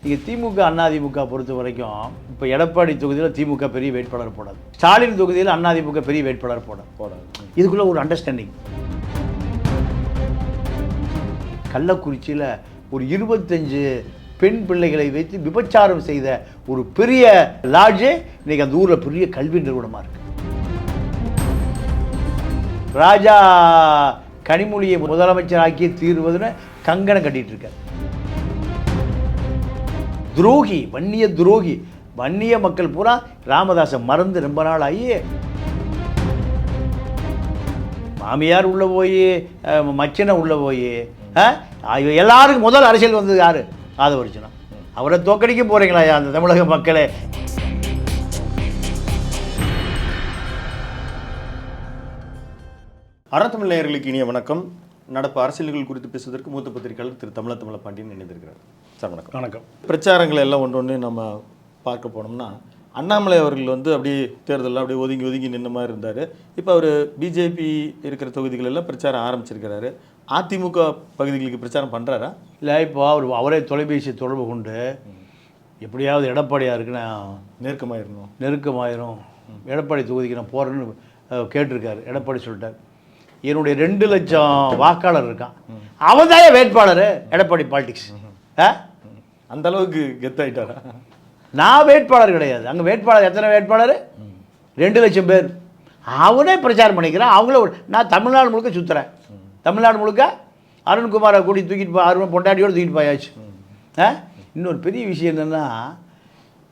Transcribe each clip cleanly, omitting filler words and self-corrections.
நீங்கள் திமுக அதிமுக பொறுத்த வரைக்கும் இப்போ எடப்பாடி தொகுதியில் திமுக பெரிய வேட்பாளர் போடாது, ஸ்டாலின் தொகுதியில் அதிமுக பெரிய வேட்பாளர் போடாது. இதுக்குள்ளே ஒரு அண்டர்ஸ்டாண்டிங். கள்ளக்குறிச்சியில் ஒரு 25 பெண் பிள்ளைகளை வைத்து விபச்சாரம் செய்த ஒரு பெரிய லாட்ஜே இன்னைக்கு அந்த ஊரில் பெரிய கல்வி நிறுவனமாக இருக்கு. ராஜா கனிமொழியை முதலமைச்சராக்கி தீர்வதுன்னு கங்கணம் கட்டிட்டு இருக்கார். துரோகி, வன்னிய துரோகி. வன்னிய மக்கள் பூரா ராமதாஸை மறந்து ரொம்ப நாள் ஆகி மாமியார் உள்ள போய் மச்சனை உள்ள போய் எல்லாருக்கும் முதல் அரசியல் வந்தது யாரு? ஆதவர்ஜுனா. அவரை தோக்கடிக்க போறீங்களா அந்த தமிழக மக்களே? அறத்தமிழ் நேயர்களுக்கு இனிய வணக்கம். நடப்பு அரசியல்கள் குறித்து பேசுவதற்கு மூத்த பத்திரிகையாளர் திரு தமிழ பாண்டியன் இணைந்திருக்கிறார். சார் வணக்கம். வணக்கம். பிரச்சாரங்களை எல்லாம் ஒன்று நம்ம பார்க்க போனோம்னா, அண்ணாமலை அவர்கள் அப்படியே தேர்தலில் அப்படியே ஒதுங்கி நின்ன மாதிரி இருந்தார். இப்போ அவர் பிஜேபி இருக்கிற தொகுதிகளெல்லாம் பிரச்சாரம் ஆரம்பிச்சிருக்கிறாரு. அதிமுக பகுதிகளுக்கு பிரச்சாரம் பண்ணுறாரா? இல்லை, இப்போ அவரே தொலைபேசி தொடர்பு கொண்டு எப்படியாவது எடப்பாடியாருக்கு நான் நெருக்கமாயிரும் எடப்பாடி தொகுதிக்கு நான் போகிறேன்னு கேட்டிருக்காரு. எடப்பாடி சொல்லிட்டார், என்னுடைய 2 லட்சம் வாக்காளர் இருக்கான், அவன் தான் வேட்பாளர். எடப்பாடி பாலிடிக்ஸ் அந்த அளவுக்கு கெத்தாயிட்டாரா? நான் வேட்பாளர் கிடையாது. அங்கே வேட்பாளர் எத்தனை வேட்பாளர்? 2 லட்சம் பேர். அவனே பிரச்சாரம் பண்ணிக்கிறேன். அவங்கள நான் தமிழ்நாடு முழுக்க சுற்றுறேன். தமிழ்நாடு முழுக்க அருண்குமாரை கூட்டி தூக்கிட்டு அருண் பொண்டாட்டியோடு தூக்கிட்டு போயாச்சு. இன்னொரு பெரிய விஷயம் என்னென்னா,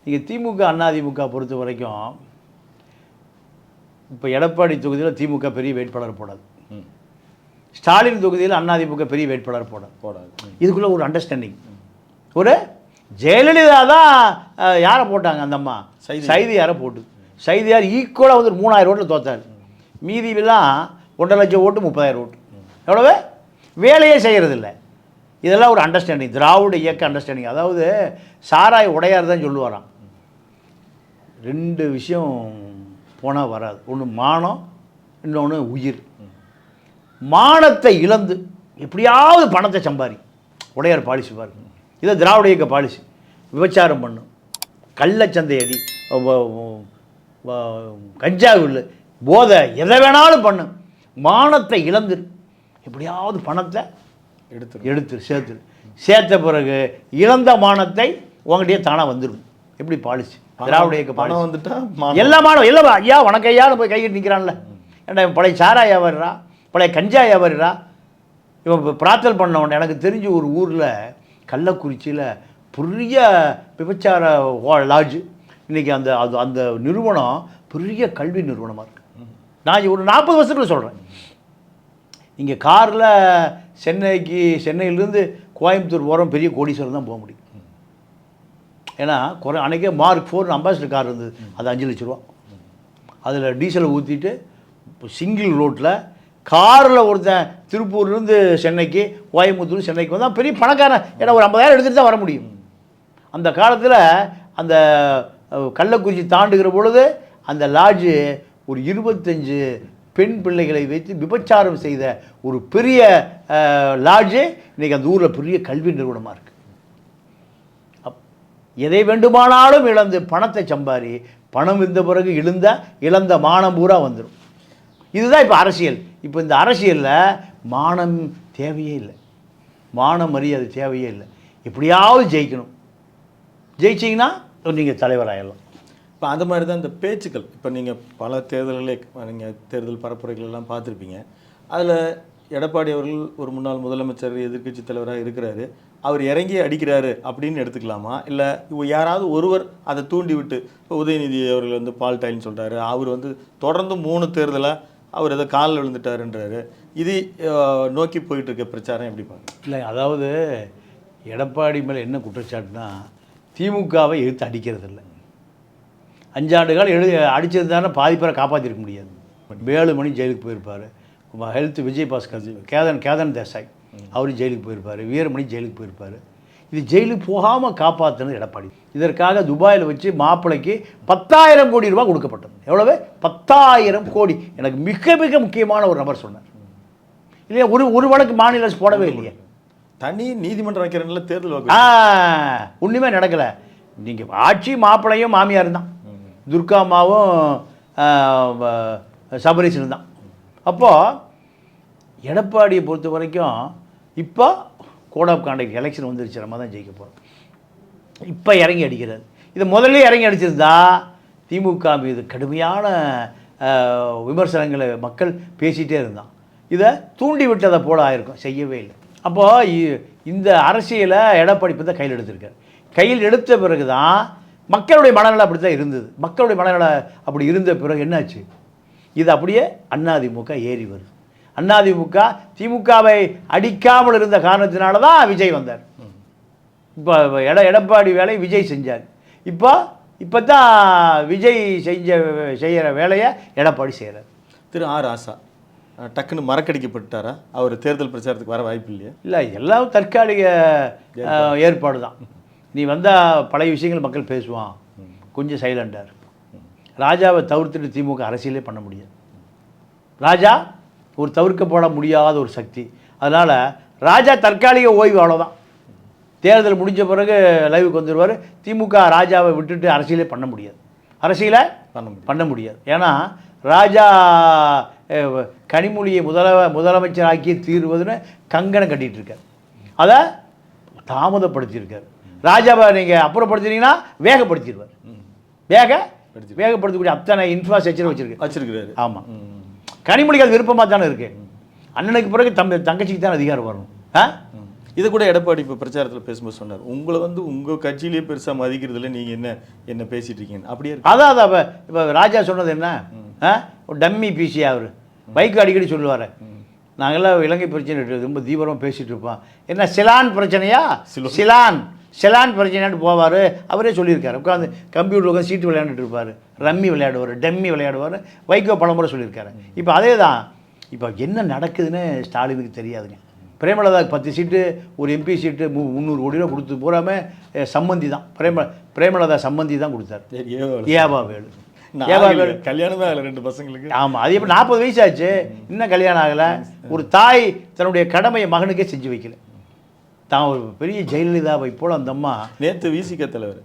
நீங்கள் திமுக அதிமுக பொறுத்த வரைக்கும் இப்போ எடப்பாடி தொகுதியில் திமுக பெரிய வேட்பாளர் போடாது, ஸ்டாலின் தொகுதியில் அதிமுக பெரிய வேட்பாளர் போடாது. இதுக்குள்ளே ஒரு அண்டர்ஸ்டாண்டிங். ஒரு ஜெயலலிதா தான் யாரை போட்டாங்க? அந்த அம்மா சைதியாரை போட்டு, சைதியார் ஈக்குவலாக வந்து 3000 ஓட்டில் தோத்தார். மீதியெல்லாம் 1.5 லட்சம் ஓட்டு, 30,000 ஓட்டு. எவ்வளவு? வேலையே செய்கிறதில்ல. இதெல்லாம் ஒரு அண்டர்ஸ்டாண்டிங், திராவிட இயக்க அண்டர்ஸ்டாண்டிங். அதாவது சாராய் உடையார் தான் சொல்லுவாராம், 2 விஷயம் போனால் வராது. ஒன்று மானம், இன்னொன்று உயிர். மானத்தை இழந்து எப்படியாவது பணத்தை சம்பாரி, உடையார் பாலிசி பாருங்க. இதை திராவிட இயக்க பாலிசி. விபச்சாரம் பண்ணும், கள்ளச்சந்தை அடி, கஞ்சா வில்லு, போதை, எதை வேணாலும் பண்ணும். மானத்தை இழந்து எப்படியாவது பணத்தை எடுத்து சேர்த்த பிறகு இழந்த மானத்தை உங்கள்கிட்டயே தானாக வந்துடும். எப்படி பாலிசி? திராவிட இயக்க பாலிசி வந்துட்டா எல்லா மானம் எல்லாம் ஐயா வணக்கம் ஐயான்னு போய் கையிட்டு நிற்கிறான்ல. ஏன்னா பழைய சாரா வியாபாரிரா, பழைய கஞ்சா வியாபாரிரா, இவன் இப்போ பிரார்த்தல் பண்ணவன். எனக்கு தெரிஞ்ச ஒரு ஊரில் கள்ளக்குறிச்சியில் பெரிய விபச்சார லாட்ஜ். இன்றைக்கி அந்த அந்த நிறுவனம் பெரிய கல்வி நிறுவனமாக இருக்குது. நான் ஒரு 40 வருஷத்தில் சொல்கிறேன். இங்கே காரில் சென்னையிலேருந்து கோயம்புத்தூர் போகிறோம், பெரிய கோடீஸ்வரர் தான் போக முடியும். ஏன்னா அன்றைக்கே மார்க் 4 அம்பாசிடர் கார் இருந்தது, அது 5 லட்ச ரூபா. அதில் டீசலை ஊற்றிட்டு சிங்கிள் ரோட்டில் காரில் ஒருத்தன் திருப்பூர்லேருந்து சென்னைக்கு, கோயம்புத்தூர் சென்னைக்கு வந்தால் பெரிய பணக்காரன். ஏன்னா ஒரு 50,000 எடுத்துகிட்டு தான் வர முடியும். அந்த காலத்தில் அந்த கள்ளக்குறிச்சி தாண்டுகிற பொழுது அந்த லாட்ஜு ஒரு 25 பெண் பிள்ளைகளை வைத்து விபச்சாரம் செய்த ஒரு பெரிய லாட்ஜு இன்றைக்கி அந்த ஊரில் பெரிய கல்வி நிறுவனமாக இருக்குது. எதை வேண்டுமானாலும் இழந்து பணத்தை சம்பாரி, பணம் இருந்த பிறகு இழந்த மானம் பூரா வந்துடும். இதுதான் இப்போ அரசியல். இப்போ இந்த அரசியலில் மானம் தேவையே இல்லை, மான மரியாதை தேவையே இல்லை. எப்படியாவது ஜெயிக்கணும். ஜெயிச்சிங்கன்னா நீங்கள் தலைவராகிடலாம். இப்போ அந்த மாதிரி தான் இந்த பேச்சுக்கள். இப்போ நீங்கள் பல தேர்தல்களே நீங்கள் தேர்தல் பரப்புரைகள் எல்லாம் பார்த்துருப்பீங்க. அதில் எடப்பாடி அவர்கள் ஒரு முன்னாள் முதலமைச்சர், எதிர்க்கட்சி தலைவராக இருக்கிறாரு, அவர் இறங்கி அடிக்கிறாரு அப்படின்னு எடுத்துக்கலாமா? இல்லை யாராவது ஒருவர் அதை தூண்டி விட்டு, இப்போ உதயநிதி அவர்கள் வந்து பால்டாயின்னு சொல்கிறாரு, அவர் வந்து தொடர்ந்து 3 தேர்தலாக அவர் ஏதோ காலில் விழுந்துட்டாருன்றாரு. இது நோக்கி போயிட்டு இருக்க பிரச்சாரம் எப்படி பார்க்க? இல்லை, அதாவது எடப்பாடி மேலே என்ன குற்றச்சாட்டுனா, திமுகவை எதிர்த்து அடிக்கிறது இல்லை. 5 ஆண்டுகள் அடித்தது தானே பாதி பேரை காப்பாற்றிருக்க முடியாது. வேலுமணி ஜெயிலுக்கு போயிருப்பார், ஹெல்த் விஜயபாஸ்கர், கேதன் தேசாய் அவரும் ஜெயிலுக்கு போயிருப்பார், வீரமணி ஜெயிலுக்கு போயிருப்பார். இது ஜெயிலுக்கு போகாமல் காப்பாற்றினது எடப்பாடி. இதற்காக துபாயில் வச்சு மாப்பிள்ளைக்கு 10,000 கோடி ரூபா கொடுக்கப்பட்டது. எவ்வளவு? 10,000 கோடி. எனக்கு மிக மிக முக்கியமான ஒரு நபர் சொன்னார் இல்லையா. ஒரு வழக்கு மாநில அரசு போடவே இல்லையே. தனி நீதிமன்றம் வைக்கிறனால தேர்தல் ஒன்றுமே நடக்கலை. நீங்கள் ஆட்சி மாப்பிள்ளையும் மாமியார் தான், துர்கா அம்மாவும் சபரீசன் தான். அப்போது எடப்பாடியை பொறுத்த வரைக்கும் இப்போ கோட் ஆஃப் கான்டக்ட் எலெக்ஷன் வந்துருச்சு, நம்ம தான் ஜெயிக்க போகிறோம். இப்போ இறங்கி அடிக்கிறார். இதை முதல்ல இறங்கி அடிச்சிருந்தா திமுக மீது கடுமையான விமர்சனங்களை மக்கள் பேசிகிட்டே இருந்தான். இதை தூண்டி விட்டதை போல ஆயிருக்கும், செய்யவே இல்லை. அப்போது இந்த அரசியலை எடப்பாடி இப்போ தான் கையில் எடுத்திருக்கார். கையில் எடுத்த பிறகு தான் மக்களுடைய மனநிலை அப்படி தான் இருந்தது. மக்களுடைய மனநிலை அப்படி இருந்த பிறகு என்னாச்சு, இது அப்படியே அதிமுக ஏறி வருது. அதிமுக திமுகவை அடிக்காமல் இருந்த காரணத்தினால தான் விஜய் வந்தார். இப்போ எடப்பாடி வேலையை விஜய் செஞ்சார். இப்போ தான் விஜய் செய்கிற வேலையை எடப்பாடி செய்கிறார். திரு ஆர் ராசா டக்குன்னு மறக்கடிக்கப்பட்டாரா? அவர் தேர்தல் பிரச்சாரத்துக்கு வர வாய்ப்பு இல்லையா? இல்லை, எல்லாம் தற்காலிக ஏற்பாடு தான். நீ வந்தால் பழைய விஷயங்கள் மக்கள் பேசுவான், கொஞ்சம் சைலண்டாக இருக்கும். ராஜாவை தவிர்த்துட்டு திமுக அரசியலே பண்ண முடியாது. ராஜா ஒரு தவிர்க்கப்பட முடியாத ஒரு சக்தி. அதனால் ராஜா தற்காலிக ஓய்வு, அவ்வளோதான். தேர்தல் முடிஞ்ச பிறகு லைவுக்கு வந்துடுவார். திமுக ராஜாவை விட்டுட்டு அரசியலே பண்ண முடியாது, அரசியலை பண்ண முடியாது. ஏன்னா ராஜா கனிமொழியை முதலமைச்சராக்கி தீர்வதுன்னு கங்கணம் கட்டிகிட்டு இருக்கார். அதை தாமதப்படுத்தியிருக்கார். ராஜாவை நீங்கள் அப்புறப்படுத்தினீங்கன்னா வேகப்படுத்திடுவார். வேகப்படுத்தக்கூடிய அத்தனை இன்ஃப்ராஸ்ட்ரக்சர் வச்சிருக்கிறாரு. ஆமாம், கனிமொழிக்கு அது விருப்பமாக தானே இருக்குது. அண்ணனுக்கு பிறகு தங்கச்சிக்கு தான் அதிகாரம் வரணும். இதை கூட எடப்பாடி இப்போ பிரச்சாரத்தில் பேசும்போது சொன்னார், உங்களை உங்கள் கட்சியிலேயே பெருசாக மதிக்கிறதுல நீங்கள் என்ன பேசிட்டு இருக்கீங்க அப்படியே இருக்கு. அதான் இப்போ ராஜா சொன்னது என்ன, ஒரு டம்மி பிசி. அவர் பைக்கு அடிக்கடி சொல்லுவார், நாங்கள்லாம் இலங்கை பிரச்சனை ரொம்ப தீவிரமாக பேசிகிட்டு இருப்போம். என்ன சிலான் பிரச்சனையா, சிலான் பிரச்சனையாட்டு போவார். அவரே சொல்லியிருக்காரு. உட்காந்து கம்ப்யூட்டர் உட்காந்து சீட்டு விளையாண்டுட்டு இருப்பார், ரம்மி விளையாடுவார், டம்மி விளையாடுவார். வைகோ பலமுறை சொல்லியிருக்காரு. இப்போ அதே தான். இப்போ என்ன நடக்குதுன்னு ஸ்டாலினுக்கு தெரியாதுங்க. பிரேமலதாவுக்கு 10 சீட்டு, ஒரு எம்பி சீட்டு 300 கோடி ரூபா கொடுத்து போகாமல் சம்மந்தி தான், பிரேமலதா சம்மந்தி தான் கொடுத்தார். ஏவா வேலு கல்யாணமே ஆகலை 2 பசங்களுக்கு. ஆமாம், அது இப்போ 40 வயசு ஆச்சு, இன்னும் கல்யாணம் ஆகலை. ஒரு தாய் தன்னுடைய கடமையை மகனுக்கே செஞ்சு வைக்கல. தான் ஒரு பெரிய ஜெயலலிதாவை போல் அந்த அம்மா நேற்று விசிக தலைவர்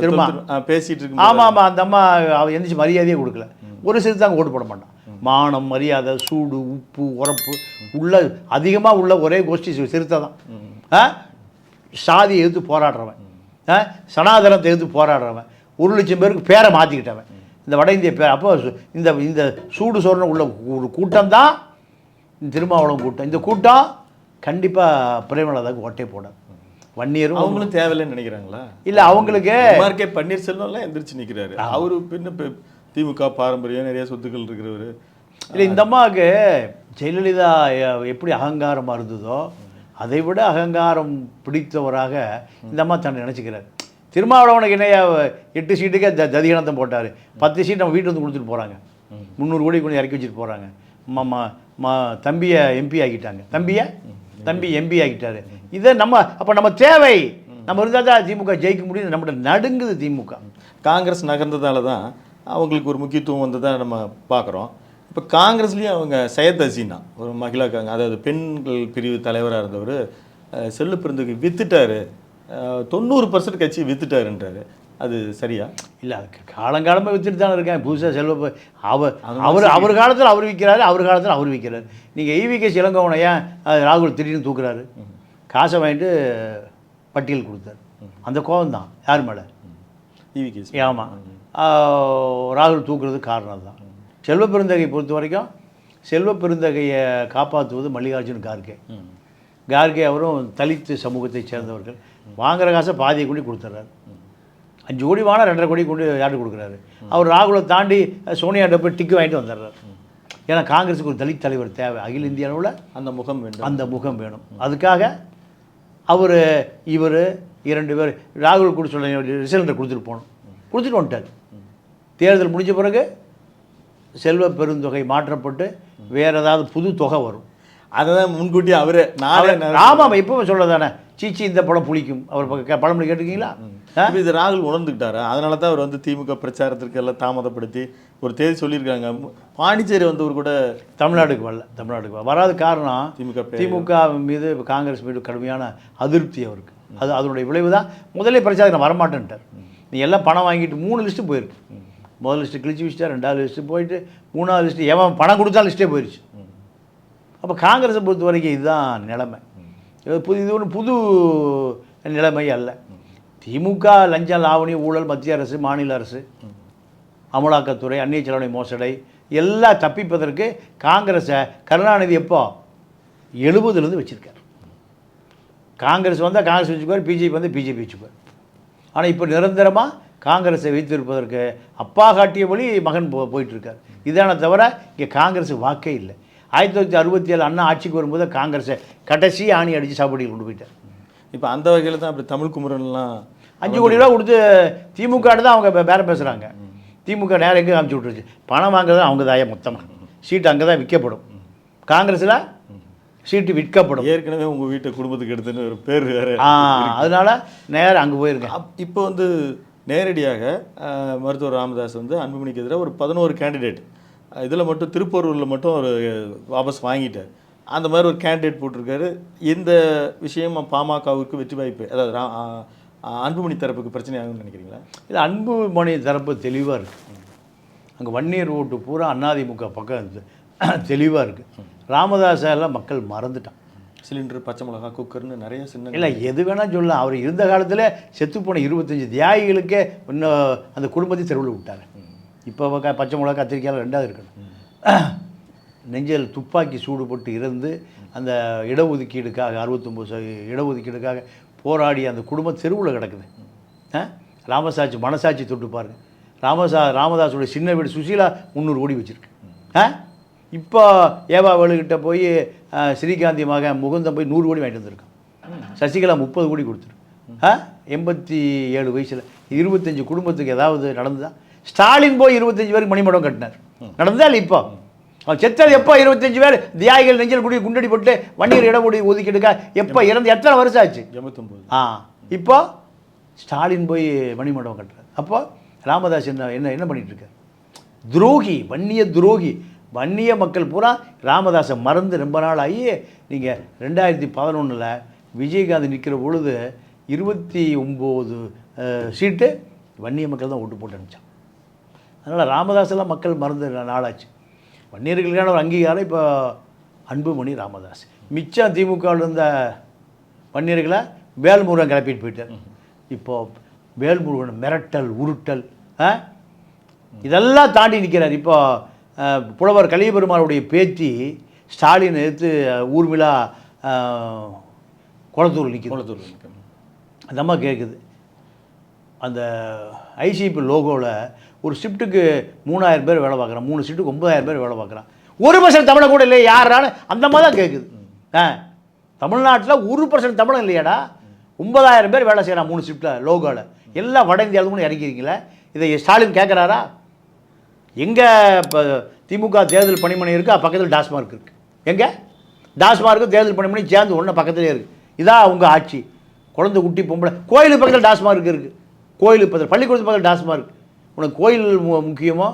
திரும்ப பேசிட்டு இருக்கு. ஆமாம், அந்த அம்மா அவள் எந்திரிச்சு மரியாதையே கொடுக்கல. ஒரு சிறு தான் ஓட்டு போட மாட்டான். மானம், மரியாதை, சூடு, உப்பு, உரப்பு அதிகமாக உள்ள ஒரே கோஷ்டி சிறுத்தை தான். சாதியை எதிர்த்து போராடுறவன், சனாதனத்தை எதிர்த்து போராடுறவன், 1 லட்சம் பேருக்கு பேரை மாற்றிக்கிட்டவன், இந்த வட இந்திய பேர். அப்போ இந்த சூடு சோறுன்னு உள்ள ஒரு கூட்டம் தான் திருமாவளவன் கூட்டம். இந்த கூட்டம் கண்டிப்பாக பிரேமலதாவுக்கு ஓட்டே போடாது. வன்னியரும் அவங்களும் தேவையில்லைன்னு நினைக்கிறாங்களா? இல்லை, அவங்களுக்கு கே பன்னீர்செல்வம்லாம் எந்திரிச்சு நிற்கிறாரு. அவரு பின்ன திமுக பாரம்பரியம் நிறைய சொத்துக்கள் இருக்கிறவர். இல்லை, இந்த அம்மாவுக்கு ஜெயலலிதா எப்படி அகங்காரமாக இருந்ததோ அதை விட அகங்காரம் பிடித்தவராக இந்த அம்மா தன்னை நினச்சிக்கிறார். திருமாவளவனுக்கு என்னையா 8 சீட்டுக்கே ததிகணத்தம் போட்டார். 10 சீட் நம்ம வீட்டு வந்து கொடுத்துட்டு போகிறாங்க. 300 கோடி கொண்டு இறக்கி வச்சுட்டு போகிறாங்க. தம்பியை எம்பி ஆக்கிட்டாங்க. தம்பி எம்பி ஆக்கிட்டாரு. இதை நம்ம தேவை நம்ம இருந்தால் தான் திமுக ஜெயிக்க முடியும். நம்மகிட்ட நடுங்குது திமுக. காங்கிரஸ் நகர்ந்ததால தான் அவங்களுக்கு ஒரு முக்கியத்துவம் வந்ததாக நம்ம பார்க்குறோம். இப்போ காங்கிரஸ்லேயும் அவங்க சையத் ஹசீனா ஒரு மகிழா அதாவது பெண்கள் பிரிவு தலைவராக இருந்தவர் செல்லு பிறந்தக்கு வித்துட்டாரு, 90% கட்சி வித்துட்டாருன்றாரு. அது சரியா? இல்லை, அதுக்கு காலங்காலமாக வித்துட்டு தானே இருக்கேன். புதுசாக செல்வ அவர் காலத்தில் அவர் விற்கிறாரு, அவர் காலத்தில் அவர் விற்கிறாரு. நீங்கள் ஈவிகே இளங்கோவனை ஏன் ராகுல் திடீர்னு தூக்குறாரு? காசை வாங்கிட்டு பட்டியல் கொடுத்தாரு. அந்த கோபம் தான் யார் மேலே? ஈவிகே. ஆமாம், ராகுல் தூக்குறது காரணம் தான். செல்வ பெருந்தகையை பொறுத்த வரைக்கும் செல்வ பெருந்தகையை காப்பாற்றுவது மல்லிகார்ஜுன் கார்கே. அவரும் தலித்து சமூகத்தை சேர்ந்தவர்கள். வாங்குகிற காசை பாதியை கொண்டு கொடுத்துட்றாரு. 5 கோடி வாங்கினா 2.5 கோடி கொண்டு யார்ட்டு கொடுக்குறாரு? அவர் ராகுலை தாண்டி சோனியாட்ட போய் டிக்கு வாங்கிட்டு வந்துடுறாரு. ஏன்னா காங்கிரஸுக்கு ஒரு தலித் தலைவர் தேவை. அகில இந்திய அளவில் அந்த முகம் வேணும். அதுக்காக இவர் 2 பேர் ராகுல் கூட சொல்ல ரிசல்ட்டை கொடுத்துட்டு வந்துட்டார். தேர்தல் முடிஞ்ச பிறகு செல்வ பெருந்தொகை மாற்றப்பட்டு வேறு ஏதாவது புது தொகை வரும். அதை தான் முன்கூட்டி அவரே ஆமாம் இப்போ சொல்ல தானே, சீச்சி இந்த படம் புளிக்கும். அவர் பழமொழி கேட்டிருக்கீங்களா? இது ராகுல் உணர்ந்துக்கிட்டாரா? அதனால தான் அவர் திமுக பிரச்சாரத்திற்கு எல்லாம் தாமதப்படுத்தி ஒரு தேதி சொல்லியிருக்காங்க. பாண்டிச்சேரி வந்தவர் கூட தமிழ்நாட்டுக்கு வராத காரணம் திமுக திமுக மீது காங்கிரஸ் மீது கடுமையான அதிருப்தி அவருக்கு. அதனுடைய விளைவு தான் முதலே பிரச்சாரம் வரமாட்டேன்ட்டார். நீ எல்லாம் பணம் வாங்கிட்டு 3 லிஸ்ட்டு போயிருக்கு. முதல் லிஸ்ட்டு கிழிச்சு வச்சுட்டா, 2வது லிஸ்ட்டு போயிட்டு, 3வது லிஸ்ட்டு எவன் பணம் கொடுத்தா லிஸ்ட்டே போயிடுச்சு. அப்போ காங்கிரஸை பொறுத்த வரைக்கும் இதுதான் நிலைமை. இது ஒன்று புது நிலைமை அல்ல. திமுக லஞ்சம், லாவணி, ஊழல், மத்திய அரசு, மாநில அரசு, அமலாக்கத்துறை, அந்நிய செலவணி மோசடை எல்லாம் தப்பிப்பதற்கு காங்கிரஸை கருணாநிதி எப்போ 70லேருந்து வச்சுருக்கார். காங்கிரஸ் வந்தால் காங்கிரஸ் வச்சுக்குவார், பிஜேபி வந்து பிஜேபி வச்சுக்குவார். ஆனால் இப்போ நிரந்தரமாக காங்கிரஸை வைத்திருப்பதற்கு அப்பா காட்டிய வழி மகன் போயிட்டுருக்கார். இதான தவிர இங்கே காங்கிரஸ் வாக்கே இல்லை. 1967 அண்ணா ஆட்சிக்கு வரும்போது காங்கிரஸை கடைசி ஆணி அடித்து சாப்பிடியில் கொண்டு போயிட்டார். இப்போ அந்த வகையில் தான் அப்படி தமிழ் குமரன்லாம் 5 கோடி ரூபா கொடுத்து திமுக தான் அவங்க பேரம் பேசுகிறாங்க. திமுக நேரம் எங்கே காமிச்சு விட்டுருச்சு. பணம் வாங்குறது அவங்க தாயா மொத்தமாக. சீட்டு அங்கே தான் விற்கப்படும். காங்கிரஸில் சீட்டு விற்கப்படும். ஏற்கனவே உங்கள் வீட்டை குடும்பத்துக்கு எடுத்துன்னு ஒரு பேர் வேறு. அதனால் நேரம் அங்கே போயிருக்கேன். இப்போ வந்து நேரடியாக மருத்துவர் ராமதாஸ் வந்து அன்புமணிக்கு எதிராக ஒரு 11 கேண்டிடேட் இதில் மட்டும் திருப்பூரில் மட்டும் ஒரு வாபஸ் வாங்கிட்டார். அந்த மாதிரி ஒரு கேண்டிடேட் போட்டிருக்காரு. இந்த விஷயம் பாமகவுக்கு வெற்றி வாய்ப்பு, அதாவது அன்புமணி தரப்புக்கு பிரச்சனை ஆகும்னு நினைக்கிறீங்களா? இல்லை, அன்புமணி தரப்பு தெளிவாக இருக்குது. அங்கே வன்னியர் ஓட்டு பூரா அதிமுக பக்கம் தெளிவாக இருக்குது. ராமதாஸெல்லாம் மக்கள் மறந்துட்டான். சிலிண்டர், பச்சை மிளகா, குக்கர்னு நிறைய சின்ன இல்லை எது வேணால் சொல்லலாம். அவர் இருந்த காலத்தில் செத்துப்போன 25 தியாகிகளுக்கே இன்னும் அந்த குடும்பத்தை தெருவில் விட்டார். இப்போ பச்சை மிளகா, கத்திரிக்காய் 2வது இருக்கணும். நெஞ்சில் துப்பாக்கி சூடு போட்டு இருந்து அந்த இடஒதுக்கீடுக்காக 69% இடஒதுக்கீடுக்காக போராடி அந்த குடும்பம் தெருவில் கிடக்குது. ராமசாட்சி மனசாட்சி தொட்டு பாருங்க. ராமதாஸுடைய சின்ன வீடு சுசீலா 300 கோடி வச்சுருக்கு. இப்போ ஏவா வேலுக்கிட்ட போய் ஸ்ரீகாந்தி மகன் முகுந்தம் போய் 100 கோடி வாங்கிட்டு வந்திருக்கான். சசிகலா 30 கோடி கொடுத்துருக்கு. 87 வயசில் 25 குடும்பத்துக்கு ஏதாவது நடந்ததா? ஸ்டாலின் போய் 25 பேருக்கு மணிமடம் கட்டினார். நடந்ததா இல்லை? இப்போ அவன் செத்தது எப்போ? 25 பேர் தியாகிகள் நெஞ்சல் குடி குண்டடி போட்டு வன்னியர் இடஒடி ஒதுக்கிடுக்கா எப்போ இறந்து எத்தனை வருஷம் ஆச்சு? 89. இப்போ ஸ்டாலின் போய் மணிமண்டபம் கட்டுறாரு. அப்போ ராமதாஸ் என்ன பண்ணிட்டு இருக்கார்? துரோகி, வன்னிய துரோகி. வன்னிய மக்கள் பூரா ராமதாஸை மறந்து ரொம்ப நாள் ஆகி. நீங்கள் 2011 விஜயகாந்த் நிற்கிற பொழுது 29 சீட்டு வன்னிய மக்கள் தான் ஓட்டு போட்டு அனுப்பிச்சான். அதனால் ராமதாஸெல்லாம் மக்கள் மறந்து நாளாச்சு. வன்னியர்களுக்கான ஒரு அங்கீகாரம் இப்போ அன்புமணி ராமதாஸ். மிச்சம் திமுகவில் இருந்த வன்னியர்களை வேல்முருகன் கிளப்பிட்டு போயிட்டார். இப்போது வேல்முருகன் மிரட்டல், உருட்டல் இதெல்லாம் தாண்டி நிற்கிறார். இப்போ புலவர் கலியபெருமாளுடைய பேத்தி ஸ்டாலின் எடுத்து ஊர்மிளா குளத்தூர் நிற்குது. அந்த அம்மா கேட்குது, அந்த ஐசிபி லோகோவில் ஒரு ஷிஃப்ட்டுக்கு 3000 பேர் வேலை பார்க்குறான், 3 ஷிஃப்ட்டுக்கு 9000 பேர் வேலை பார்க்குறான். 1% தமிழை கூட இல்லை யாராலும் அந்த மாதிரி தான் கேட்குது. தமிழ்நாட்டில் 1% தமிழம் இல்லையாடா? 9000 பேர் வேலை செய்கிறான் 3 ஷிஃப்ட்டில் லோகோவில். எல்லாம் வட இந்தியாவுக்கு கூட இறங்கியிருக்கீங்களே. இதை ஸ்டாலின் கேட்குறாரா? எங்கே இப்போ திமுக தேர்தல் பணிமனை இருக்குது, பக்கத்தில் டாஸ்மார்க் இருக்குது. எங்கே டாஸ்மார்க்கு தேர்தல் பணிமனை சேர்ந்து ஒன்று பக்கத்துலேயே இருக்குது. இதான் உங்கள் ஆட்சி. குழந்தை குட்டி பொம்பளை கோயிலுக்கு பக்கத்தில் டாஸ்மார்க் இருக்குது. கோயிலுக்கு பக்கத்தில் பள்ளிக்கூடத்து பக்கத்தில் டாஸ்மார்க். உனக்கு கோயில் முக்கியமோ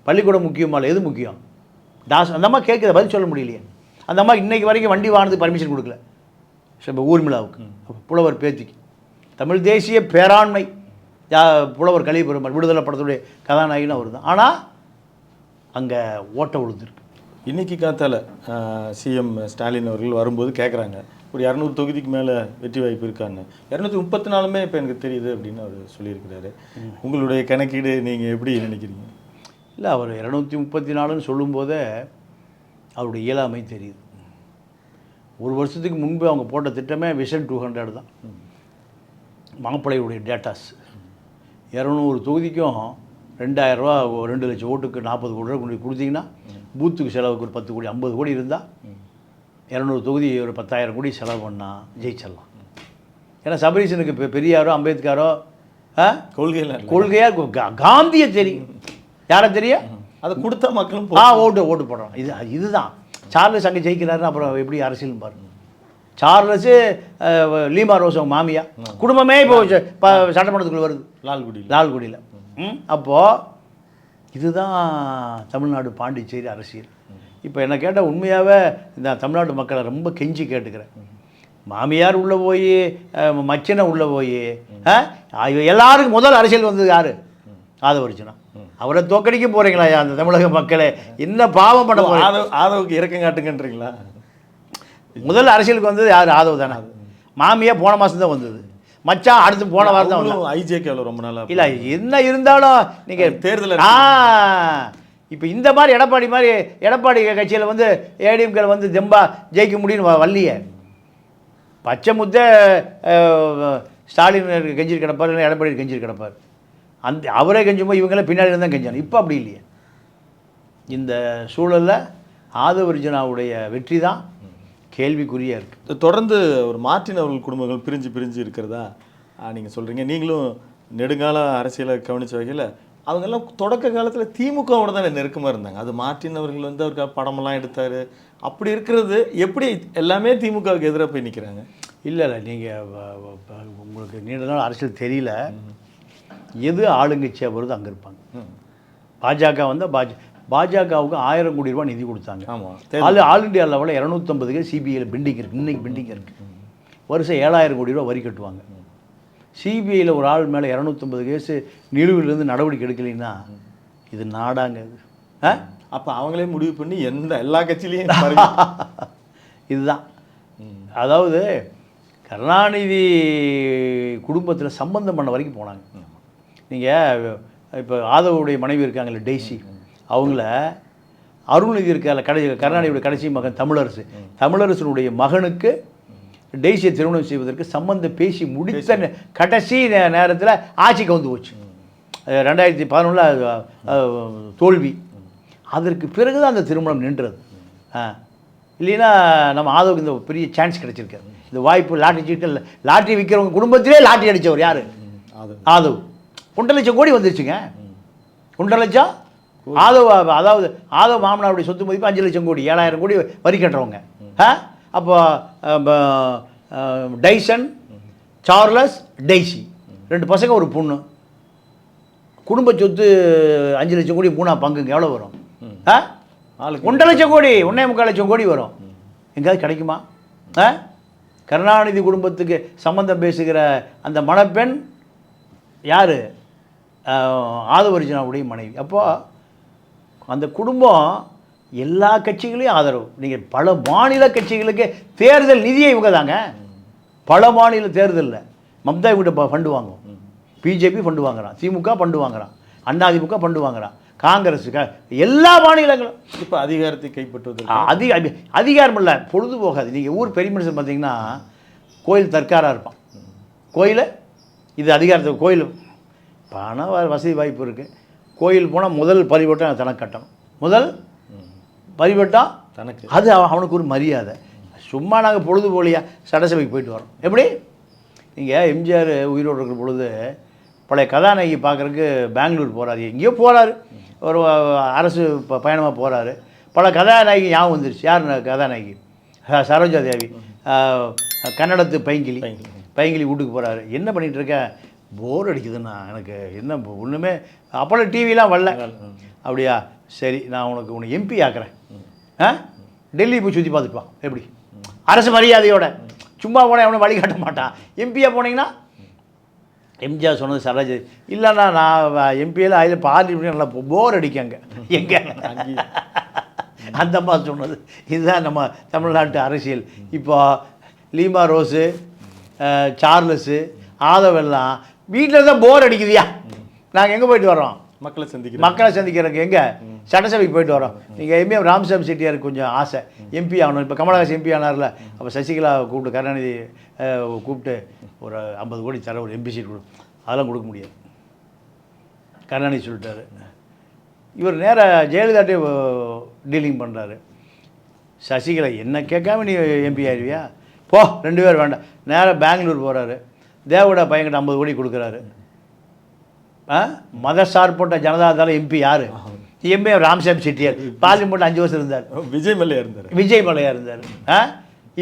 பள்ளிக்கூடம் முக்கியமா? இல்லை, எது முக்கியம்? அந்த அம்மா கேட்குற பதில் சொல்ல முடியலையே. அந்த அம்மா இன்றைக்கி வரைக்கும் வண்டி வாங்கினதுக்கு பர்மிஷன் கொடுக்கல. இப்போ ஊர்மிளாவுக்கு, புலவர் பேத்திக்கு. தமிழ் தேசிய பேராண்மை புலவர் கலியபெருமாள் விடுதலை படத்துடைய கதாநாயகன் அவர் தான். ஆனால் அங்கே ஓட்ட விழுந்துருக்கு. இன்றைக்கி காத்தால சிஎம் ஸ்டாலின் அவர்கள் வரும்போது கேட்குறாங்க, ஒரு 200 தொகுதிக்கு மேலே வெற்றி வாய்ப்பு இருக்கான்னு. 234 இப்போ எனக்கு தெரியுது அப்படின்னு அவர் சொல்லியிருக்கிறாரு. உங்களுடைய கணக்கீடு நீங்கள் எப்படி நினைக்கிறீங்க? இல்லை, அவர் 234ன்னு சொல்லும்போதே அவருடைய இயலாமை தெரியுது. ஒரு வருஷத்துக்கு முன்பு அவங்க போட்ட திட்டமே விஷன் 200 தான். மாப்பிள்ளையுடைய டேட்டாஸ் 200 தொகுதிக்கும் 2000 ரூபா, 2 லட்சம் ஓட்டுக்கு 40 கோடி ரூபா கொண்டு கொடுத்தீங்கன்னா பூத்துக்கு செலவுக்கு ஒரு 10 கோடி 50 கோடி இருந்தால் 200 தொகுதி ஒரு 10,000 கோடி செலவு பண்ணால் ஜெயிச்சிடலாம். ஏன்னா சபரீசனுக்கு இப்போ பெரியாரோ அம்பேத்கரோ கொள்கையாக காந்தியை தெரியும். யாரை தெரியும்? அதை கொடுத்தா மக்களும் ஓட்டு போடுறோம். இதுதான் சார்லஸ் அங்கே ஜெயிக்கிறாருன்னு அப்புறம் எப்படி அரசியல் பாருங்க. சார்லஸு லீமா ரோஸ் அவங்க மாமியா குடும்பமே இப்போ சட்டமன்றத்துக்குள்ள வருது லால்குடியில். அப்போது இதுதான் தமிழ்நாடு பாண்டிச்சேரி அரசியல். இப்போ என்ன கேட்டால் உண்மையாகவே இந்த தமிழ்நாட்டு மக்களை ரொம்ப கெஞ்சி கேட்டுக்கிறேன். மாமியார் உள்ளே போய் மச்சனை உள்ளே போய் எல்லாருக்கும் முதல் அரசியல் வந்தது யார்? ஆதவர்ஜுனா. அவரை தோக்கடிக்க போகிறீங்களா அந்த தமிழக மக்களே? என்ன பாவம் பண்ண ஆதவுக்கு இறக்கம் காட்டுங்கன்றீங்களா? முதல் அரசியலுக்கு வந்தது யார்? ஆதவ் தானே. மாமியா போன மாதம் தான் வந்தது. மச்சான் அடுத்து போன வாரம் தான். ஐஜேகேவில் ரொம்ப நாளாக இல்லை என்ன இருந்தாலும் நீங்கள் தேர்தல் இப்போ இந்த மாதிரி எடப்பாடி கட்சியில் வந்து ஏடிஎம்கேல வந்து தெம்பா ஜெயிக்க முடியும்னு வள்ளியே. பச்சை முத்தை ஸ்டாலின் கெஞ்சிட்டு கிடப்பார், இல்லை எடப்பாடி கெஞ்சிட்டு கிடப்பார். அவரே கெஞ்சும்போது இவங்கெல்லாம் பின்னாடி தான் கெஞ்சாங்க. இப்போ அப்படி இல்லையே. இந்த சூழலில் ஆதவர்ஜுனாவுடைய வெற்றி தான் கேள்விக்குறியாக இருக்குது. தொடர்ந்து ஒரு மார்ட்டின் அவர்கள் குடும்பங்கள் பிரிஞ்சு இருக்கிறதா நீங்கள் சொல்கிறீங்க. நீங்களும் நெடுங்கால அரசியலை கவனித்த வகையில் அவங்கெல்லாம் தொடக்க காலத்தில் திமுகவோட தான் நெருக்கமாக இருந்தாங்க. அது மார்ட்டின் அவர்கள் வந்து அவருக்கு படமெல்லாம் எடுத்தார். அப்படி இருக்கிறது எப்படி எல்லாமே திமுகவுக்கு எதிராக போய் நிற்கிறாங்க? இல்லை நீங்கள் உங்களுக்கு நீண்ட நாள் அரசியல் தெரியல. எது ஆளுங்கட்சியாக வருது அங்கே இருப்பாங்க. பாஜக வந்து பாஜகவுக்கு 1000 கோடி ரூபாய் நிதி கொடுத்தாங்க. ஆமாம். ஆல் இண்டியா லெவலில் 250 சிபிஐயில் பெண்டிங் இருக்குது. இன்றைக்கி பெண்டிங் இருக்குது. வருஷம் 7000 கோடி ரூபா வரி கட்டுவாங்க. சிபிஐயில் ஒரு ஆள் மேலே 250 கேஸு நிலுவிலிருந்து நடவடிக்கை எடுக்கலைன்னா இது நாடாங்க இது. அப்போ அவங்களே முடிவு பண்ணி எல்லா கட்சியிலையும் இதுதான். அதாவது கருணாநிதி குடும்பத்தில் சம்பந்தம் பண்ண வரைக்கும் போனாங்க. நீங்கள் இப்போ ஆதவுடைய மனைவி இருக்காங்களே டெய்ஸி, அவங்கள அருள்நிதி இருக்கால கருணாநிதியுடைய கடைசி மகன் தமிழரசனுடைய மகனுக்கு டெய்ஸியை திருமணம் செய்வதற்கு சம்பந்தம் பேசி முடித்த கடைசி நேரத்தில் ஆட்சிக்கு வந்து போச்சு. 2011 தோல்வி. அதற்கு பிறகு தான் அந்த திருமணம் நின்றது. இல்லைன்னா நம்ம ஆதவுக்கு இந்த பெரிய சான்ஸ் கிடைச்சிருக்காரு. இந்த வாய்ப்பு லாட்ரி விற்கிறவங்க குடும்பத்திலே லாட்ரி அடித்தவர் யார்? ஆதவ். 1.5 லட்சம் கோடி வந்துருச்சுங்க. 1.5 லட்சம் அதாவது ஆதவ் மாமனாருடைய சொத்து மதிப்பு 5 லட்சம் கோடி, 7000 கோடி வரி கட்டுறவங்க. அப்போ டைசன், சார்லஸ், டெய்ஸி 2 பசங்க ஒரு பொண்ணு. குடும்ப சொத்து 5 லட்சம் கோடி 3 பங்குங்க எவ்வளோ வரும்? 1.5 லட்சம் கோடி, 1.25 லட்சம் கோடி வரும். எங்கேயாவது கிடைக்குமா? கருணாநிதி குடும்பத்துக்கு சம்பந்தம் பேசுகிற அந்த மணப்பெண் யார்? ஆதவர்ஜுனாவுடைய மனைவி. அப்போது அந்த குடும்பம் எல்லா கட்சிகளையும் ஆதரவு. நீங்கள் பல மாநில கட்சிகளுக்கு தேர்தல் நிதியை இவங்க தாங்க. பல மாநில தேர்தலில் மம்தா இவங்க ஃபண்டு வாங்கும். பிஜேபி ஃபண்டு வாங்குறான், திமுக ஃபண்டு வாங்குறான், அதிமுக ஃபண்டு வாங்குறான், காங்கிரஸ், எல்லா மாநிலங்களும் இப்போ அதிகாரத்தை கைப்பற்றுவது. அதிகாரம் இல்லை, பொழுது போகாது. நீங்கள் ஊர் பெரிய மனுஷன் பார்த்தீங்கன்னா கோயில் தற்காராக இருப்பான். கோயில் இது அதிகாரத்துக்கு கோயில் பணம் வசதி வாய்ப்பு இருக்குது. கோயில் போனால் முதல் பரிவட்டம் தனக்கு கட்டணும். முதல் பரிவட்டம் தனக்கு. அது அவனுக்கு ஒரு மரியாதை. சும்மா நாங்கள் பொழுது போலியா சட்டசபைக்கு போயிட்டு வரோம். எப்படி? நீங்கள் எம்ஜிஆர் உயிரோடு இருக்கிற பொழுது பழைய கதாநாயகி பார்க்குறதுக்கு பெங்களூர் போகிறாரு, எங்கேயோ போகிறாரு, ஒரு அரசு பயணமாக போகிறாரு. பல கதாநாயகி ஞாபகம் வந்துருச்சு. யார் கதாநாயகி? சரோஜா தேவி. கன்னடத்து பைங்கிலி வீட்டுக்கு போகிறாரு. என்ன பண்ணிகிட்டு இருக்க? போர் அடிக்குதுண்ணா எனக்கு, என்ன ஒன்றுமே அப்போல்லாம் டிவிலாம் வரல. அப்படியா, சரி நான் உன்னை எம்பி ஆக்குறேன். டெல்லி போய் சுற்றி பார்த்துட்டுவான். எப்படி? அரசு மரியாதையோட. சும்மா போனால் அவனை வழிகாட்ட மாட்டான். எம்பியாக போனீங்கன்னா எம்ஜிஆர் சொன்னது சரோஜா இல்லைண்ணா நான் எம்பியில் அதில் பார்லிமெண்ட் நல்லா போர் அடிக்காங்க எங்கே அந்த மாதிரி சொன்னது. இதுதான் நம்ம தமிழ்நாட்டு அரசியல். இப்போ லீமா ரோஸு, சார்லஸு, ஆதவெல்லாம் வீட்டில் தான் போர் அடிக்குதியா. நாங்கள் எங்கே போயிட்டு வரோம்? மக்களை சந்திக்கிறதுக்கு எங்கே? சட்டசபைக்கு போயிட்டு வரோம். நீங்கள் எம்ஏ ராமசாமி செட்டியாருக்கு கொஞ்சம் ஆசை எம்பி ஆகணும். இப்போ கமலஹாசன் எம்பி ஆனார்ல, அப்போ சசிகலா கூப்பிட்டு கருணாநிதி கூப்பிட்டு ஒரு 50 கோடி தர, ஒரு எம்பி சீட் கொடு. அதெல்லாம் கொடுக்க முடியாது. கருணாநிதி சொல்லிட்டாரு. இவர் நேராக ஜெயலலிதாட்டே டீலிங் பண்ணுறாரு. சசிகலா என்ன கேட்காம நீ எம்பி ஆயிடுவியா? போ, 2 பேர் வேண்டாம். நேராக பெங்களூர் போகிறாரு. தேவகவுடா பையன்கிட்ட 50 கோடி கொடுக்குறாரு. மத சார்பட்ட ஜனதாதள எம்பி யார்? எம்பி ராமசாமி செட்டியார். பார்லிமெண்ட் 5 வருஷம் இருந்தார். விஜய் மல்லையா இருந்தார்.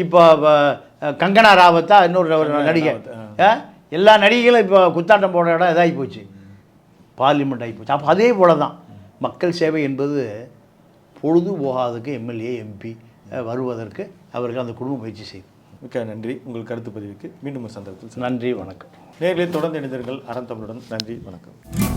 இப்போ கங்கனா ராவத்தா இன்னொரு நடிகை. எல்லா நடிகைகளும் இப்போ குத்தாட்டம் போடுற இடம் இதாகி போச்சு, பார்லிமெண்ட் ஆகி போச்சு. அப்போ அதே போல தான் மக்கள் சேவை என்பது பொழுது போகாததுக்கு எம்எல்ஏ எம்பி வருவதற்கு அவர்கள் அந்த குடும்ப முயற்சி செய்யும். மிக்க நன்றி. உங்கள் கருத்து பதிவுக்கு மீண்டும் ஒரு சந்தர்ப்பத்தில் நன்றி, வணக்கம். நேர்களை தொடர்ந்து இணைந்தீர்கள் அறம் தமிழுடன். நன்றி, வணக்கம்.